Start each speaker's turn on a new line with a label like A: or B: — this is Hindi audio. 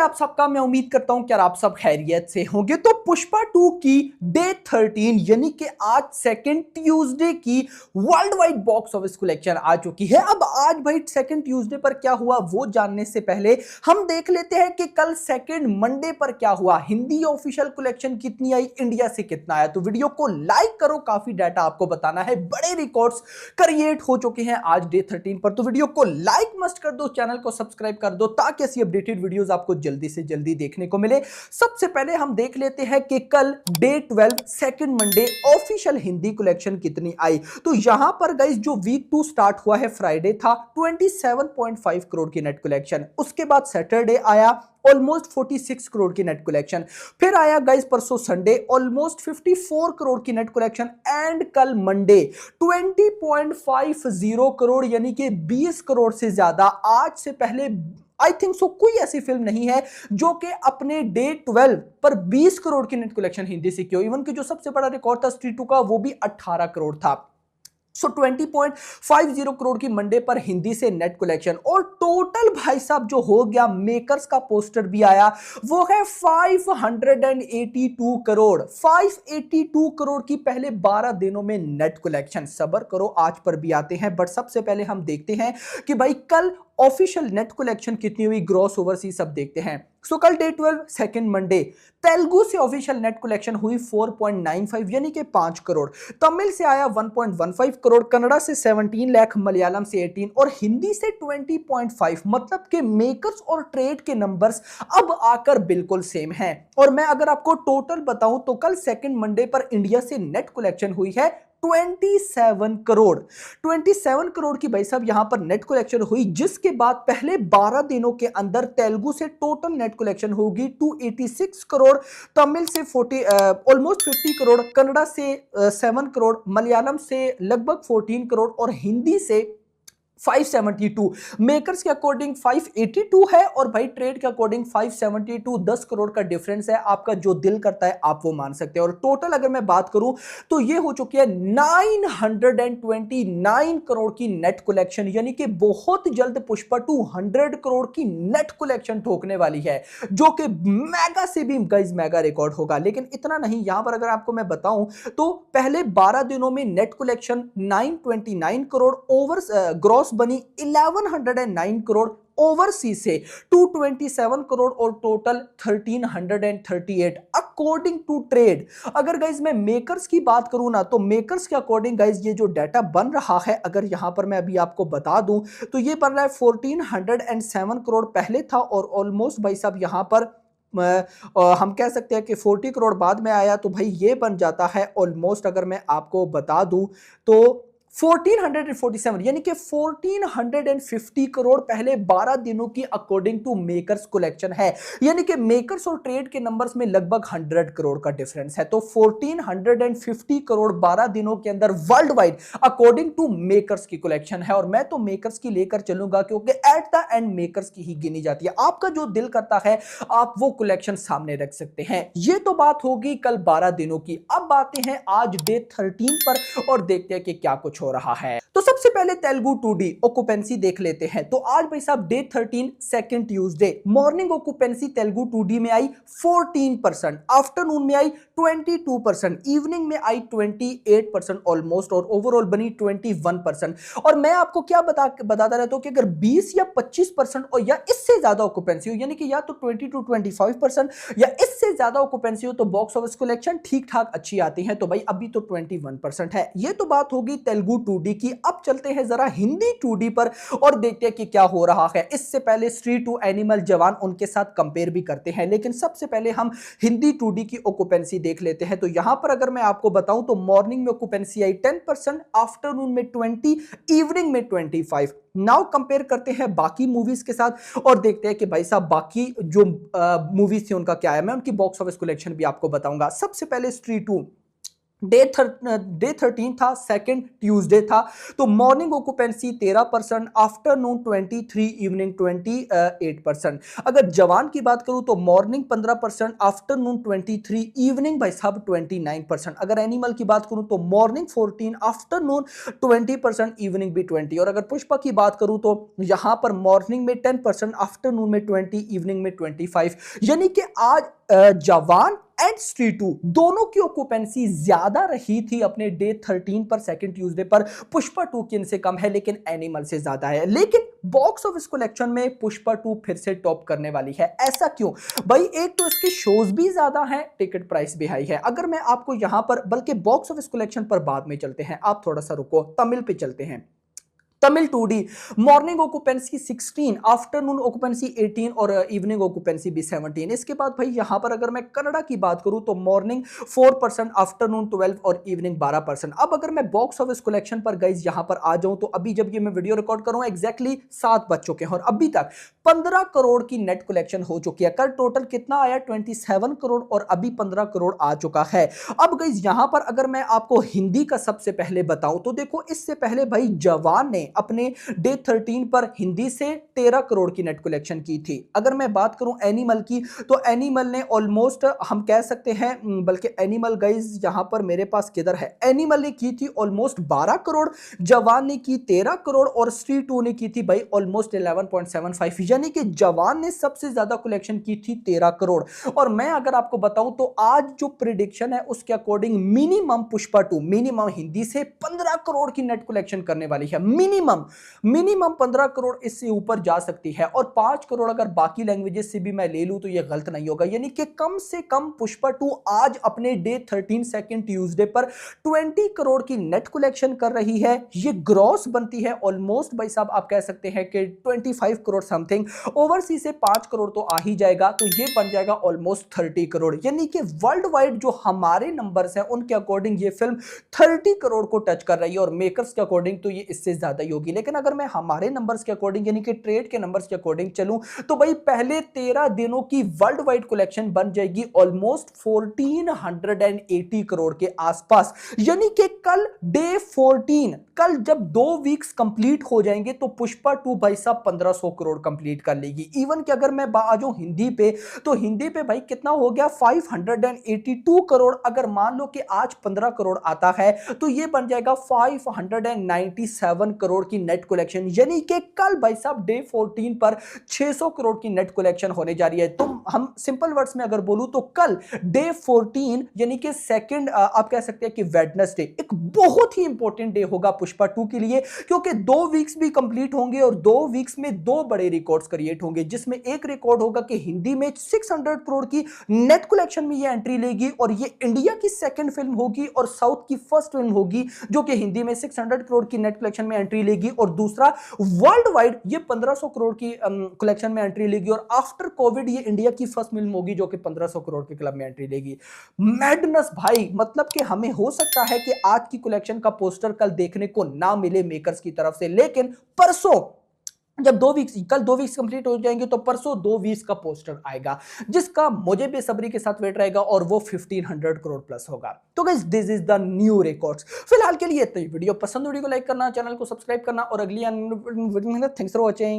A: है आप सबका? मैं उम्मीद करता हूं कि आप सब खैरियत से होंगे। तो पुष्पा 2 की डे 13 यानी कि आज सेकंड ट्यूसडे की worldwide box office collection आ चुकी है। अब आज भाई सेकंड ट्यूसडे पर क्या हुआ वो जानने से पहले हम देख लेते हैं कि कल सेकंड मंडे पर क्या हुआ। हिंदी ऑफिशियल कलेक्शन कितनी आई, इंडिया से कितना आया। तो वीडियो को लाइक करो, काफी डाटा आपको बताना है। बड़े रिकॉर्ड्स क्रिएट हो चुके हैं आज डे 13 पर। तो वीडियो को लाइक मस्ट कर दो, चैनल को सब्सक्राइब कर दो ताकि ऐसी अपडेटेड वीडियोस आपको जल्दी से जल्दी देखने को मिले। सबसे पहले हम देख लेते हैं कि कल day 12 second Monday official Hindi collection कितनी आई। तो यहां पर गाइस जो वीक 2 स्टार्ट हुआ है फ्राइडे था 27.5 करोड़ की नेट कलेक्शन। उसके बाद सैटरडे आया ऑलमोस्ट 46 करोड़ की नेट कलेक्शन। फिर आया गाइस परसों संडे ऑलमोस्ट 54 करोड़ की नेट कलेक्शन। एंड कल मंडे 20.50 करोड़ यानी कि 20 करोड़ से ज्यादा। आज से पहले आई थिंक सो कोई ऐसी फिल्म नहीं है जो कि अपने डे 12 पर 20 करोड़ की नेट कलेक्शन हिंदी से की हो। इवन कि जो सबसे बड़ा रिकॉर्ड था स्ट्रीट 2 का वो भी 18 करोड़ था। सो 20.50 करोड़ की मंडे पर हिंदी से नेट कलेक्शन। और टोटल भाई साहब जो हो गया, मेकर्स का पोस्टर भी आया, वो है 582 करोड़। 582 करोड़ की पहले 12 दिनों में नेट कलेक्शन। सबर करो, आज पर भी आते हैं। बट सबसे पहले हम देखते हैं कि भाई कल ऑफिशियल नेट कलेक्शन कितनी हुई, ग्रॉस ओवरसीज सब देखते हैं। सो कल डे 12 सेकंड मंडे तेलुगु से ऑफिशियल नेट कलेक्शन हुई 4.95 यानी कि 5 करोड़। तमिल से आया 1.15 करोड़, कन्नड़ा से 17 लाख, मलयालम से 18 और हिंदी से 20.5। मतलब कि मेकर्स और ट्रेड के नंबर्स अब आकर बिल्कुल सेम हैं। और मैं अगर आपको टोटल बताऊं तो कल सेकंड मंडे पर इंडिया से नेट कलेक्शन हुई है 27 करोड़। 27 करोड़ की भाई साहब यहां पर नेट कलेक्शन हुई, जिसके बाद पहले 12 दिनों के अंदर तेलुगु से टोटल नेट कलेक्शन होगी 286 करोड़, तमिल से 40 ऑलमोस्ट 50 करोड़, कन्नड़ा से 7 करोड़, मलयालम से लगभग 14 करोड़ और हिंदी से 572। मेकर्स के अकॉर्डिंग 582 है और भाई ट्रेड के अकॉर्डिंग 572। 10 करोड़ का डिफरेंस है। आपका जो दिल करता है आप वो मान सकते हैं। और टोटल अगर मैं बात करूं तो ये हो चुकी है 929 करोड़ की नेट कलेक्शन। यानी कि बहुत जल्द पुष्पा 200 करोड़ की नेट कलेक्शन ठोकने वाली है, जो कि मेगा से भी गाइस मेगा रिकॉर्ड होगा। लेकिन इतना नहीं, यहां पर अगर आपको मैं बताऊं तो पहले 12 दिनों में net collection 929 crore, over gross बनी 1109 करोड़, ओवरसीज से 227 करोड़ और टोटल 1338 अकॉर्डिंग टू ट्रेड। अगर गाइज मैं मेकर्स की बात करूं ना तो मेकर्स के अकॉर्डिंग गाइज ये जो डाटा बन रहा है, अगर यहां पर मैं अभी आपको बता दूं तो ये बन रहा है 1407 करोड़ पहले था और ऑलमोस्ट भाई साहब यहां पर हम कह सकते हैं कि 40 करोड़ बाद में आया। तो भाई ये बन जाता है ऑलमोस्ट, अगर मैं आपको बता दूं तो 1447 यानी कि 1450 करोड़ पहले 12 दिनों की अकॉर्डिंग टू मेकर्स कलेक्शन है। यानी कि मेकर्स और ट्रेड के नंबर्स में लगभग 100 करोड़ का डिफरेंस है। तो 1450 करोड़ 12 दिनों के अंदर world wide according to makers की कलेक्शन है। और मैं तो मेकर्स की लेकर चलूंगा क्योंकि एट द एंड मेकर्स की ही गिनी जाती है। आपका जो दिल करता है आप वो कलेक्शन सामने रख सकते हैं। ये तो बात होगी कल 12 दिनों की। अब आते हैं आज डे 13 पर और देखते हैं कि क्या कुछ हो रहा है। तो सबसे पहले तेलुगु 2D ऑक्यूपेंसी देख लेते हैं। तो आज भाई साहब day 13 second Tuesday morning occupancy Telugu 2D में आई 14%, आफ्टरनून में आई 22%, इवनिंग में आई 28% ऑलमोस्ट और ओवरऑल बनी 21%। और मैं आपको क्या बताता रहता हूं कि अगर 20 या 25% और या इससे ज्यादा ऑक्यूपेंसी हो, यानी कि या तो 20 to 25% या इससे ज्यादा ऑक्यूपेंसी हो तो बॉक्स ऑफिस कलेक्शन ठीक ठाक अच्छी आती है। तो भाई अभी तो 21% है। ये तो बात होगी तेलुगु 2D की। अब चलते हैं जरा हिंदी 2D पर और देखते हैं कि क्या हो रहा है। इससे पहले स्ट्रीट 2 एनिमल जवान उनके साथ कंपेयर भी करते हैं, लेकिन सबसे पहले हम हिंदी 2D की ऑक्यूपेंसी देख लेते हैं। तो यहां पर अगर मैं आपको बताऊं तो मॉर्निंग में ऑक्यूपेंसी आई 10%, आफ्टरनून में 20, इवनिंग में 25। नाउ कंपेयर करते हैं बाकी मूवीज के साथ और देखते हैं कि भाई साहब बाकी जो मूवीज थी उनका क्या है। मैं उनकी बॉक्स ऑफिस कलेक्शन भी आपको बताऊंगा। सबसे पहले स्ट्रीट 2 डे 13 था, सेकंड ट्यूसडे था, तो मॉर्निंग ऑक्यूपेंसी 13%, आफ्टरनून 23, इवनिंग 28%। अगर जवान की बात करूं तो मॉर्निंग 15%, आफ्टरनून 23, इवनिंग भाई साहब 29%। अगर एनिमल की बात करूं तो मॉर्निंग 14, आफ्टरनून 20%, इवनिंग भी 20। और अगर पुष्पा की बात करूं तो यहां पर मॉर्निंग में 10%, आफ्टरनून में 20, इवनिंग में 25। यानी कि आज जवान एंड स्ट्रीट टू दोनों की ऑक्यूपेंसी ज्यादा रही थी अपने डे 13 पर, सेकंड ट्यूसडे पर। पुष्पा 2 की इनसे कम है, लेकिन एनिमल से ज्यादा है। लेकिन बॉक्स ऑफिस कलेक्शन में पुष्पा 2 फिर से टॉप करने वाली है। ऐसा क्यों भाई? एक तो इसके शोज भी ज्यादा हैं, टिकट प्राइस भी हाई है। अगर मैं आपको यहां पर, बल्कि बॉक्स ऑफिस कलेक्शन पर बाद में चलते हैं, आप थोड़ा सा रुको, तमिल पे चलते हैं। Tamil 2D morning occupancy 16, afternoon occupancy 18 और इवनिंग ऑक्यूपेंसी भी 17। इसके बाद भाई यहां पर अगर मैं कन्नड़ा की बात करूं तो मॉर्निंग 4%, आफ्टरनून 12 और इवनिंग 12%। अब अगर मैं बॉक्स ऑफिस कलेक्शन पर गाइस यहां पर आ जाऊं तो अभी जब ये मैं वीडियो रिकॉर्ड करूं एग्जैक्टली 7 बज चुके हैं और अभी तक 15 करोड़ की नेट कलेक्शन हो चुकी है। कल टोटल कितना आया? 27 करोड़ और अभी 15 करोड़ आ चुका है। अब गाइस यहां पर अगर मैं आपको हिंदी का सबसे पहले बताऊं तो देखो, इससे पहले भाई जवान ने अपने डे 13 पर हिंदी से 13 करोड़ की नेट कलेक्शन की थी। अगर मैं बात करूं एनिमल की तो एनिमल ने ऑलमोस्ट, हम कह सकते हैं, बल्कि एनिमल गाइस यहां पर मेरे पास किधर है, एनिमल ने की थी ऑलमोस्ट 12 करोड़, जवान ने की 13 करोड़ और स्ट्रीट 2 ने की थी भाई ऑलमोस्ट 11.75। यानी कि जवान ने सबसे ज्यादा कलेक्शन की थी 13 करोड़। और मैं अगर आपको बताऊं तो आज जो प्रिडिक्शन है उसके according minimum Pushpa 2 minimum Hindi से 15 करोड़ की नेट कलेक्शन करने वाली है। मिनिमम 15 करोड़, इससे ऊपर जा सकती है। और 5 करोड़ अगर बाकी लैंग्वेजेस से भी मैं ले लूं तो यह गलत नहीं होगा। यानी कि कम से कम पुष्पा 2 आज अपने डे 13 सेकंड ट्यूसडे पर 20 करोड़ की नेट कलेक्शन कर रही है। ये ग्रॉस बनती है ऑलमोस्ट भाई साहब, आप कह सकते हैं कि 25 करोड़ समथिंग। ओवरसीज से 5 करोड़ तो आ ही जाएगा, तो ये बन जाएगा ऑलमोस्ट 30 करोड़। यानी कि वर्ल्ड वाइड जो हमारे नंबर्स हैं उनके अकॉर्डिंग ये फिल्म 30 करोड़ को टच कर रही है और मेकर्स के अकॉर्डिंग तो ये इससे ज्यादा ही होगी। लेकिन अगर मैं हमारे नंबर्स के अकॉर्डिंग यानी कि ट्रेड के नंबर्स के अकॉर्डिंग चलूं तो भाई पहले 13 दिनों की वर्ल्ड वाइड कलेक्शन बन जाएगी ऑलमोस्ट 1480 करोड़ के आसपास। यानी कि कल डे 14, कल जब 2 वीक्स कंप्लीट हो जाएंगे तो पुष्पा 2 भाई साहब 1500 करोड़ कंप्लीट कर लेगी। इवन कि अगर मैं आ जाऊं हिंदी पे तो हिंदी पे भाई कितना हो गया? 582 करोड़। अगर मान लो कि आज 15 करोड़ आता है तो ये बन जाएगा 597 करोड़ की नेट कलेक्शन। यानी कि कल भाई साहब डे 14 पर 600 करोड़ की नेट कलेक्शन होने जा रही है। तो हम सिंपल वर्ड्स में अगर बोलूं तो कल डे 14 यानी कि सेकंड, आप कह सकते हैं कि वेडनेसडे, एक बहुत ही इंपॉर्टेंट डे होगा पुष्पा 2 के लिए, क्योंकि 2 वीक्स भी कंप्लीट होंगे और 2 वीक्स में 2 बड़े रिकॉर्ड्स क्रिएट होंगे। जिसमें एक रिकॉर्ड होगा कि हिंदी में 600 करोड़ की नेट कलेक्शन में ये एंट्री लेगी और ये इंडिया की सेकंड फिल्म होगी और साउथ की फर्स्ट फिल्म होगी जो कि हिंदी में 600 करोड़ की नेट कलेक्शन में एंट्री लेगी। और दूसरा, वर्ल्ड वाइड ये 1500 करोड़ की कलेक्शन में एंट्री लेगी और आफ्टर कोविड ये इंडिया की फर्स्ट फिल्म होगी जो कि 1500 करोड़ के क्लब में एंट्री लेगी। मैडनेस भाई, मतलब कि हमें हो सकता है कि आज की कलेक्शन का पोस्टर कल देखने को ना मिले मेकर्स की तरफ से, लेकिन परसों जब 2 वीक्स, कल 2 वीक्स कंप्लीट हो जाएंगे तो परसों 2 वीक्स का पोस्टर आएगा जिसका मुझे बेसब्री के साथ वेट रहेगा और वो 1500 करोड़ प्लस होगा। तो guys this is the new records. फिलहाल के लिए इतना ही। वीडियो पसंद, वीडियो को लाइक करना, चैनल को सब्सक्राइब करना और अगली थैंक्स फॉर वॉचिंग।